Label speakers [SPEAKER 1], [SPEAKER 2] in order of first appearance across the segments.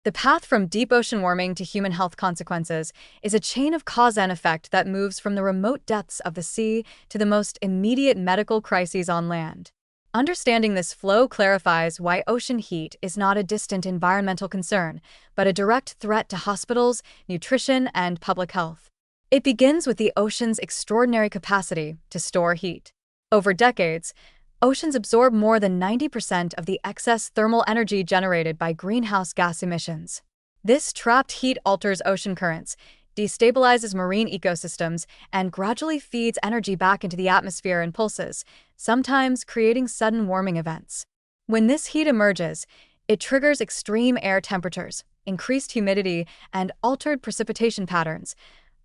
[SPEAKER 1] The path from deep ocean warming to human health consequences is a chain of cause and effect that moves from the remote depths of the sea to the most immediate medical crises on land. Understanding this flow clarifies why ocean heat is not a distant environmental concern, but a direct threat to hospitals, nutrition, and public health. It begins with the ocean's extraordinary capacity to store heat. Over decades, oceans absorb more than 90% of the excess thermal energy generated by greenhouse gas emissions. This trapped heat alters ocean currents, destabilizes marine ecosystems, and gradually feeds energy back into the atmosphere in pulses, sometimes creating sudden warming events. When this heat emerges, it triggers extreme air temperatures, increased humidity, and altered precipitation patterns,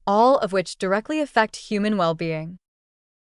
[SPEAKER 1] all of which directly affect human well-being.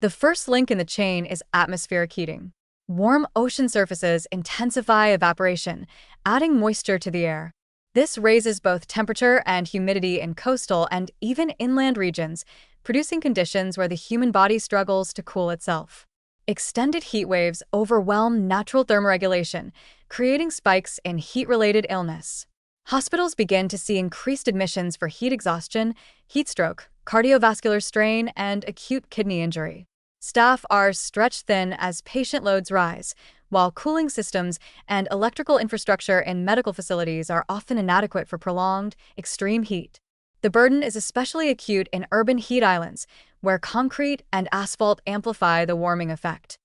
[SPEAKER 1] The first link in the chain is atmospheric heating. Warm ocean surfaces intensify evaporation, adding moisture to the air. This raises both temperature and humidity in coastal and even inland regions, producing conditions where the human body struggles to cool itself. Extended heat waves overwhelm natural thermoregulation, creating spikes in heat-related illness. Hospitals begin to see increased admissions for heat exhaustion, heat stroke, cardiovascular strain, and acute kidney injury. Staff are stretched thin as patient loads rise, while cooling systems and electrical infrastructure in medical facilities are often inadequate for prolonged, extreme heat. The burden is especially acute in urban heat islands, where concrete and asphalt amplify the warming effect.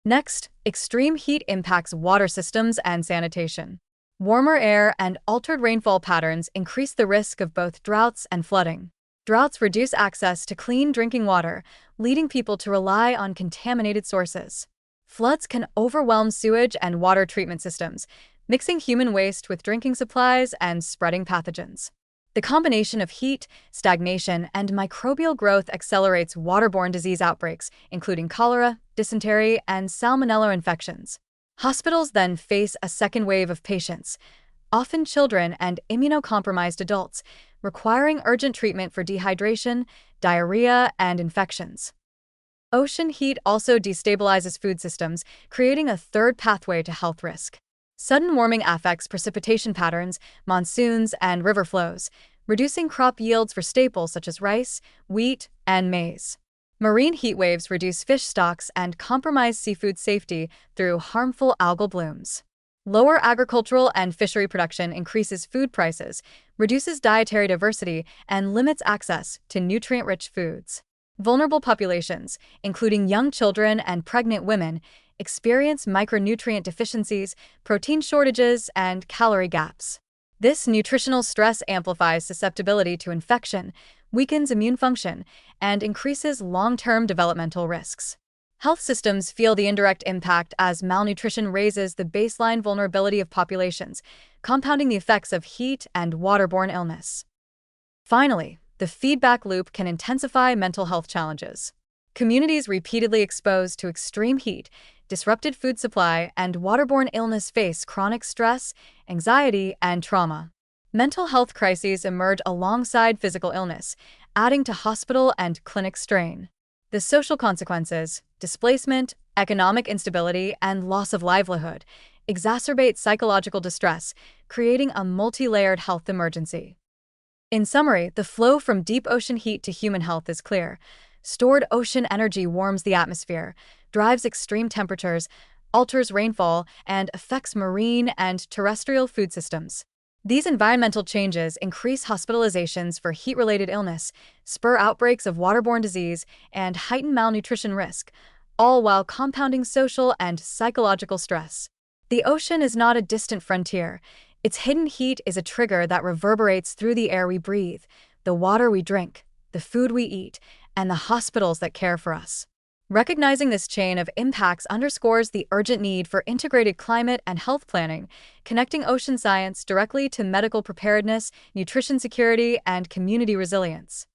[SPEAKER 1] Next, extreme heat impacts water systems and sanitation. Warmer air and altered rainfall patterns increase the risk of both droughts and flooding. Droughts reduce access to clean drinking water, leading people to rely on contaminated sources. Floods can overwhelm sewage and water treatment systems, mixing human waste with drinking supplies and spreading pathogens. The combination of heat, stagnation, and microbial growth accelerates waterborne disease outbreaks, including cholera, dysentery, and salmonella infections. Hospitals then face a second wave of patients, often children and immunocompromised adults, requiring urgent treatment for dehydration, diarrhea, and infections. Ocean heat also destabilizes food systems, creating a third pathway to health risk. Sudden warming affects precipitation patterns, monsoons, and river flows, reducing crop yields for staples such as rice, wheat, and maize. Marine heat waves reduce fish stocks and compromise seafood safety through harmful algal blooms. Lower agricultural and fishery production increases food prices, reduces dietary diversity, and limits access to nutrient-rich foods. Vulnerable populations, including young children and pregnant women, experience micronutrient deficiencies, protein shortages, and calorie gaps. This nutritional stress amplifies susceptibility to infection, weakens immune function, and increases long-term developmental risks. Health systems feel the indirect impact as malnutrition raises the baseline vulnerability of populations, compounding the effects of heat and waterborne illness. Finally, the feedback loop can intensify mental health challenges. Communities repeatedly exposed to extreme heat, disrupted food supply, and waterborne illness face chronic stress, anxiety, and trauma. Mental health crises emerge alongside physical illness, adding to hospital and clinic strain. The social consequences, displacement, economic instability, and loss of livelihood, exacerbate psychological distress, creating a multi-layered health emergency. In summary, the flow from deep ocean heat to human health is clear. Stored ocean energy warms the atmosphere, drives extreme temperatures, alters rainfall, and affects marine and terrestrial food systems. These environmental changes increase hospitalizations for heat-related illness, spur outbreaks of waterborne disease, and heighten malnutrition risk, all while compounding social and psychological stress. The ocean is not a distant frontier. Its hidden heat is a trigger that reverberates through the air we breathe, the water we drink, the food we eat, and the hospitals that care for us. Recognizing this chain of impacts underscores the urgent need for integrated climate and health planning, connecting ocean science directly to medical preparedness, nutrition security, and community resilience.